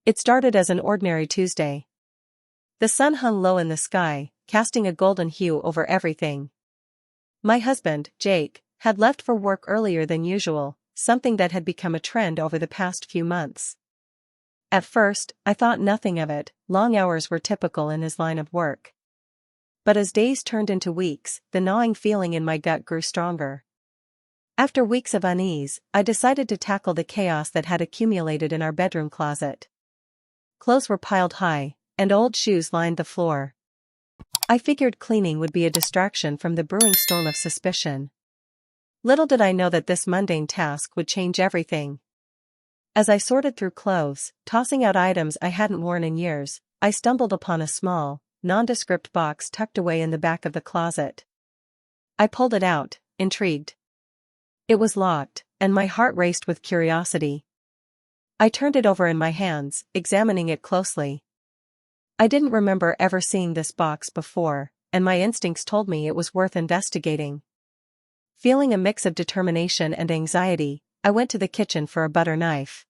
It started as an ordinary Tuesday. The sun hung low in the sky, casting a golden hue over everything. My husband, Jake, had left for work earlier than usual, something that had become a trend over the past few months. At first, I thought nothing of it, long hours were typical in his line of work. But as days turned into weeks, the gnawing feeling in my gut grew stronger. After weeks of unease, I decided to tackle the chaos that had accumulated in our bedroom closet. Clothes were piled high, and old shoes lined the floor. I figured cleaning would be a distraction from the brewing storm of suspicion. Little did I know that this mundane task would change everything. As I sorted through clothes, tossing out items I hadn't worn in years, I stumbled upon a small, nondescript box tucked away in the back of the closet. I pulled it out, intrigued. It was locked, and my heart raced with curiosity. I turned it over in my hands, examining it closely. I didn't remember ever seeing this box before, and my instincts told me it was worth investigating. Feeling a mix of determination and anxiety, I went to the kitchen for a butter knife.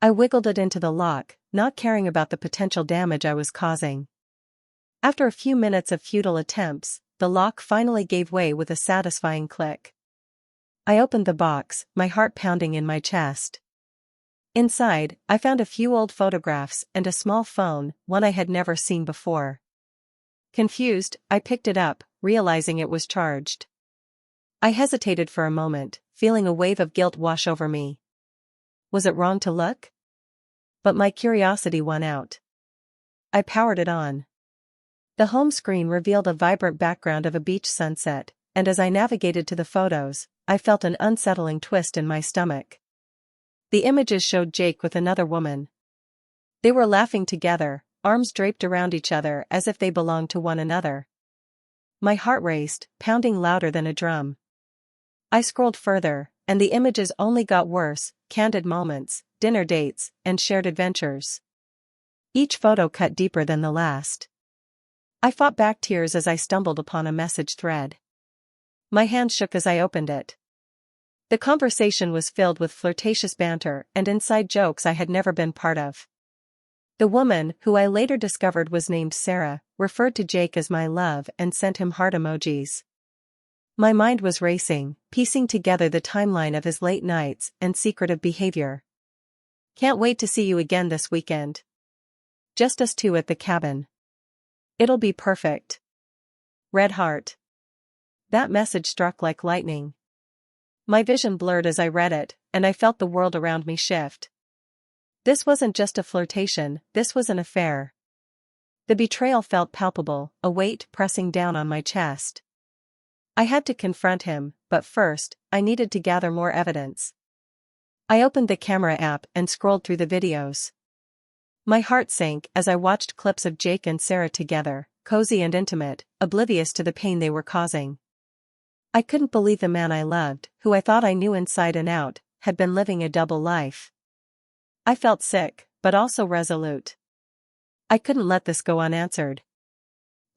I wiggled it into the lock, not caring about the potential damage I was causing. After a few minutes of futile attempts, the lock finally gave way with a satisfying click. I opened the box, my heart pounding in my chest. Inside, I found a few old photographs and a small phone, one I had never seen before. Confused, I picked it up, realizing it was charged. I hesitated for a moment, feeling a wave of guilt wash over me. Was it wrong to look? But my curiosity won out. I powered it on. The home screen revealed a vibrant background of a beach sunset, and as I navigated to the photos, I felt an unsettling twist in my stomach. The images showed Jake with another woman. They were laughing together, arms draped around each other as if they belonged to one another. My heart raced, pounding louder than a drum. I scrolled further, and the images only got worse: candid moments, dinner dates, and shared adventures. Each photo cut deeper than the last. I fought back tears as I stumbled upon a message thread. My hand shook as I opened it. The conversation was filled with flirtatious banter and inside jokes I had never been part of. The woman, who I later discovered was named Sarah, referred to Jake as my love and sent him heart emojis. My mind was racing, piecing together the timeline of his late nights and secretive behavior. Can't wait to see you again this weekend. Just us two at the cabin. It'll be perfect. Red heart. That message struck like lightning. My vision blurred as I read it, and I felt the world around me shift. This wasn't just a flirtation, this was an affair. The betrayal felt palpable, a weight pressing down on my chest. I had to confront him, but first, I needed to gather more evidence. I opened the camera app and scrolled through the videos. My heart sank as I watched clips of Jake and Sarah together, cozy and intimate, oblivious to the pain they were causing. I couldn't believe the man I loved, who I thought I knew inside and out, had been living a double life. I felt sick, but also resolute. I couldn't let this go unanswered.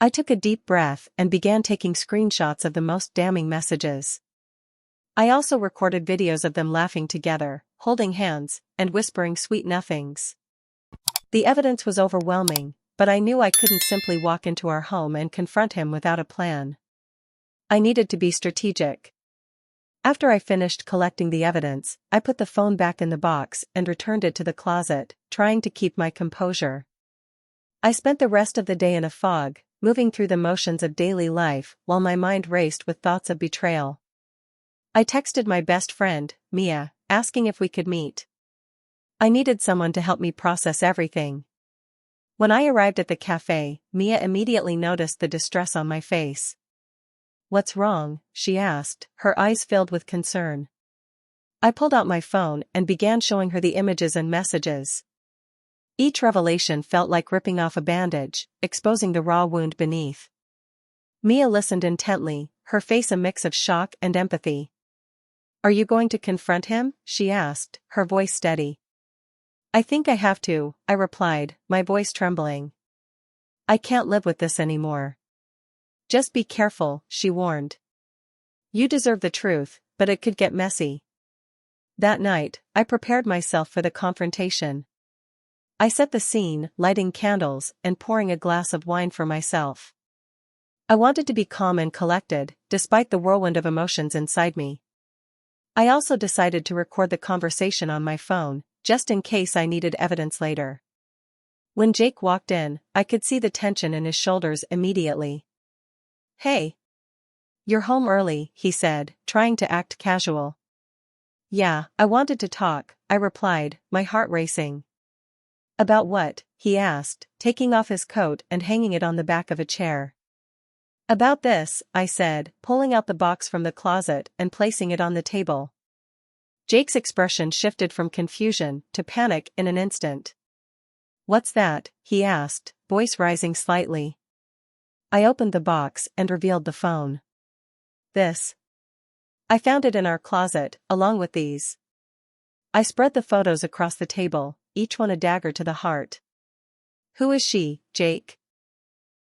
I took a deep breath and began taking screenshots of the most damning messages. I also recorded videos of them laughing together, holding hands, and whispering sweet nothings. The evidence was overwhelming, but I knew I couldn't simply walk into our home and confront him without a plan. I needed to be strategic. After I finished collecting the evidence, I put the phone back in the box and returned it to the closet, trying to keep my composure. I spent the rest of the day in a fog, moving through the motions of daily life while my mind raced with thoughts of betrayal. I texted my best friend, Mia, asking if we could meet. I needed someone to help me process everything. When I arrived at the cafe, Mia immediately noticed the distress on my face. "What's wrong?" she asked, her eyes filled with concern. I pulled out my phone and began showing her the images and messages. Each revelation felt like ripping off a bandage, exposing the raw wound beneath. Mia listened intently, her face a mix of shock and empathy. "Are you going to confront him?" she asked, her voice steady. "I think I have to," I replied, my voice trembling. "I can't live with this anymore." "Just be careful," she warned. "You deserve the truth, but it could get messy." That night, I prepared myself for the confrontation. I set the scene, lighting candles and pouring a glass of wine for myself. I wanted to be calm and collected, despite the whirlwind of emotions inside me. I also decided to record the conversation on my phone, just in case I needed evidence later. When Jake walked in, I could see the tension in his shoulders immediately. "Hey. You're home early," he said, trying to act casual. "Yeah, I wanted to talk," I replied, my heart racing. "About what?" he asked, taking off his coat and hanging it on the back of a chair. "About this," I said, pulling out the box from the closet and placing it on the table. Jake's expression shifted from confusion to panic in an instant. "What's that?" he asked, voice rising slightly. I opened the box and revealed the phone. "This. I found it in our closet, along with these." I spread the photos across the table, each one a dagger to the heart. "Who is she, Jake?"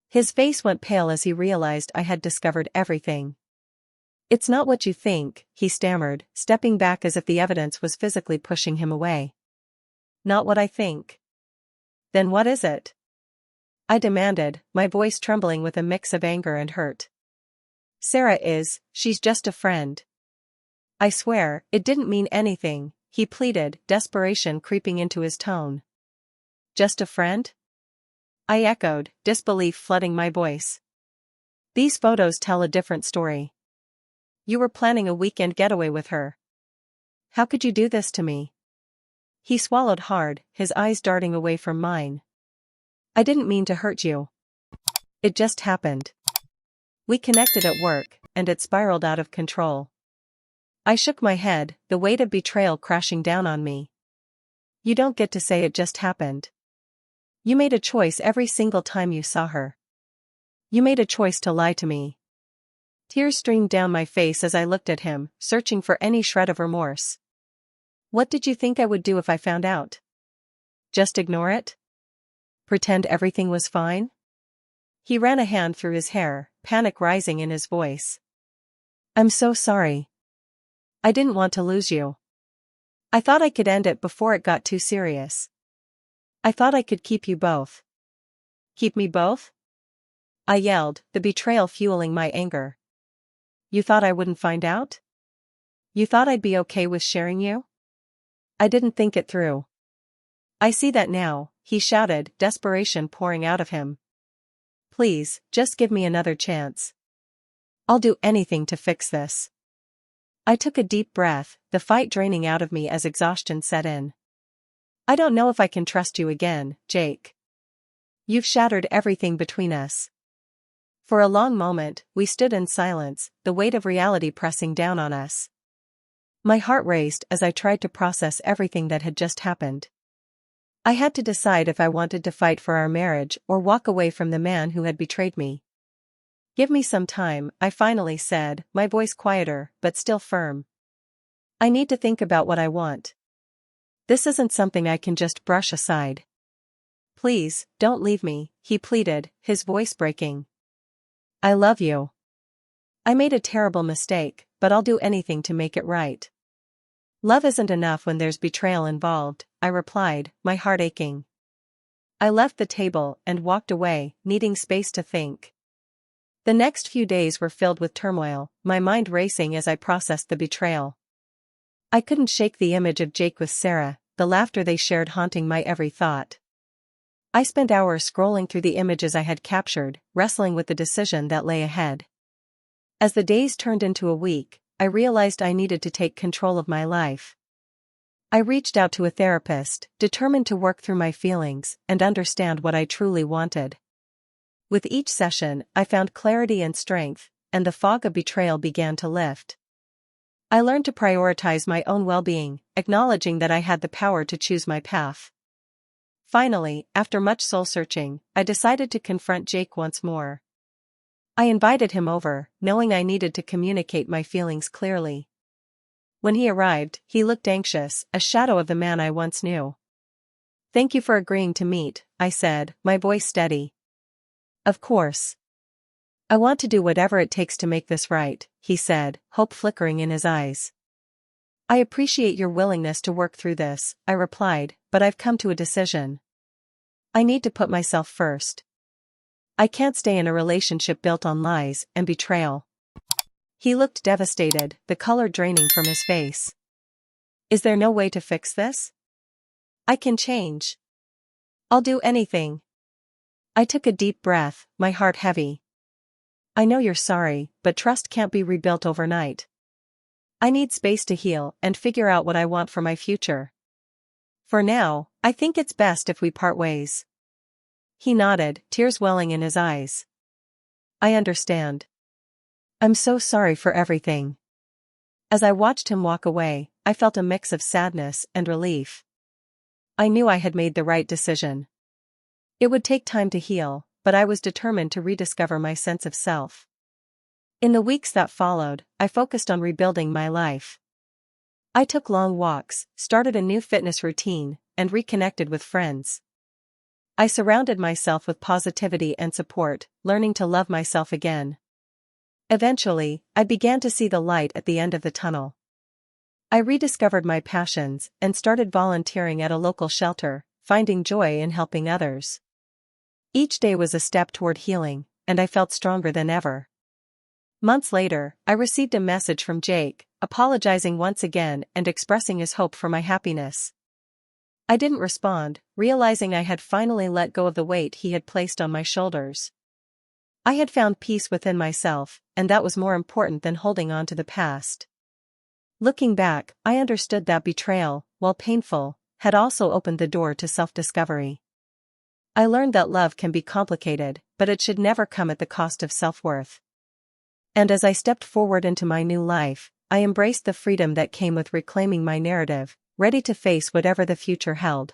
His face went pale as he realized I had discovered everything. "It's not what you think," he stammered, stepping back as if the evidence was physically pushing him away. "Not what I think? Then what is it?" I demanded, my voice trembling with a mix of anger and hurt. She's just a friend." "I swear, it didn't mean anything," he pleaded, desperation creeping into his tone. "Just a friend?" I echoed, disbelief flooding my voice. "These photos tell a different story. You were planning a weekend getaway with her. How could you do this to me?" He swallowed hard, his eyes darting away from mine. "I didn't mean to hurt you. It just happened. We connected at work, and it spiraled out of control." I shook my head, the weight of betrayal crashing down on me. "You don't get to say it just happened. You made a choice every single time you saw her. You made a choice to lie to me." Tears streamed down my face as I looked at him, searching for any shred of remorse. "What did you think I would do if I found out? Just ignore it? Pretend everything was fine?" He ran a hand through his hair, panic rising in his voice. "I'm so sorry. I didn't want to lose you. I thought I could end it before it got too serious. I thought I could keep you both." "Keep me both?" I yelled, the betrayal fueling my anger. "You thought I wouldn't find out? You thought I'd be okay with sharing you? I didn't think it through." "I see that now," he shouted, desperation pouring out of him. "Please, just give me another chance. I'll do anything to fix this." I took a deep breath, the fight draining out of me as exhaustion set in. "I don't know if I can trust you again, Jake. You've shattered everything between us." For a long moment, we stood in silence, the weight of reality pressing down on us. My heart raced as I tried to process everything that had just happened. I had to decide if I wanted to fight for our marriage or walk away from the man who had betrayed me. "Give me some time," I finally said, my voice quieter, but still firm. "I need to think about what I want. This isn't something I can just brush aside." "Please, don't leave me," he pleaded, his voice breaking. "I love you. I made a terrible mistake, but I'll do anything to make it right." "Love isn't enough when there's betrayal involved," I replied, my heart aching. I left the table and walked away, needing space to think. The next few days were filled with turmoil, my mind racing as I processed the betrayal. I couldn't shake the image of Jake with Sarah, the laughter they shared haunting my every thought. I spent hours scrolling through the images I had captured, wrestling with the decision that lay ahead. As the days turned into a week, I realized I needed to take control of my life. I reached out to a therapist, determined to work through my feelings and understand what I truly wanted. With each session, I found clarity and strength, and the fog of betrayal began to lift. I learned to prioritize my own well-being, acknowledging that I had the power to choose my path. Finally, after much soul-searching, I decided to confront Jake once more. I invited him over, knowing I needed to communicate my feelings clearly. When he arrived, he looked anxious, a shadow of the man I once knew. "Thank you for agreeing to meet," I said, my voice steady. "Of course. I want to do whatever it takes to make this right," he said, hope flickering in his eyes. "I appreciate your willingness to work through this," I replied, "but I've come to a decision. I need to put myself first. I can't stay in a relationship built on lies and betrayal. He looked devastated, the color draining from his face. Is there no way to fix this? I can change. I'll do anything. I took a deep breath, my heart heavy. I know you're sorry, but trust can't be rebuilt overnight. I need space to heal and figure out what I want for my future. For now, I think it's best if we part ways. He nodded, tears welling in his eyes. I understand. I'm so sorry for everything. As I watched him walk away, I felt a mix of sadness and relief. I knew I had made the right decision. It would take time to heal, but I was determined to rediscover my sense of self. In the weeks that followed, I focused on rebuilding my life. I took long walks, started a new fitness routine, and reconnected with friends. I surrounded myself with positivity and support, learning to love myself again. Eventually, I began to see the light at the end of the tunnel. I rediscovered my passions and started volunteering at a local shelter, finding joy in helping others. Each day was a step toward healing, and I felt stronger than ever. Months later, I received a message from Jake, apologizing once again and expressing his hope for my happiness. I didn't respond, realizing I had finally let go of the weight he had placed on my shoulders. I had found peace within myself, and that was more important than holding on to the past. Looking back, I understood that betrayal, while painful, had also opened the door to self-discovery. I learned that love can be complicated, but it should never come at the cost of self-worth. And as I stepped forward into my new life, I embraced the freedom that came with reclaiming my narrative, ready to face whatever the future held.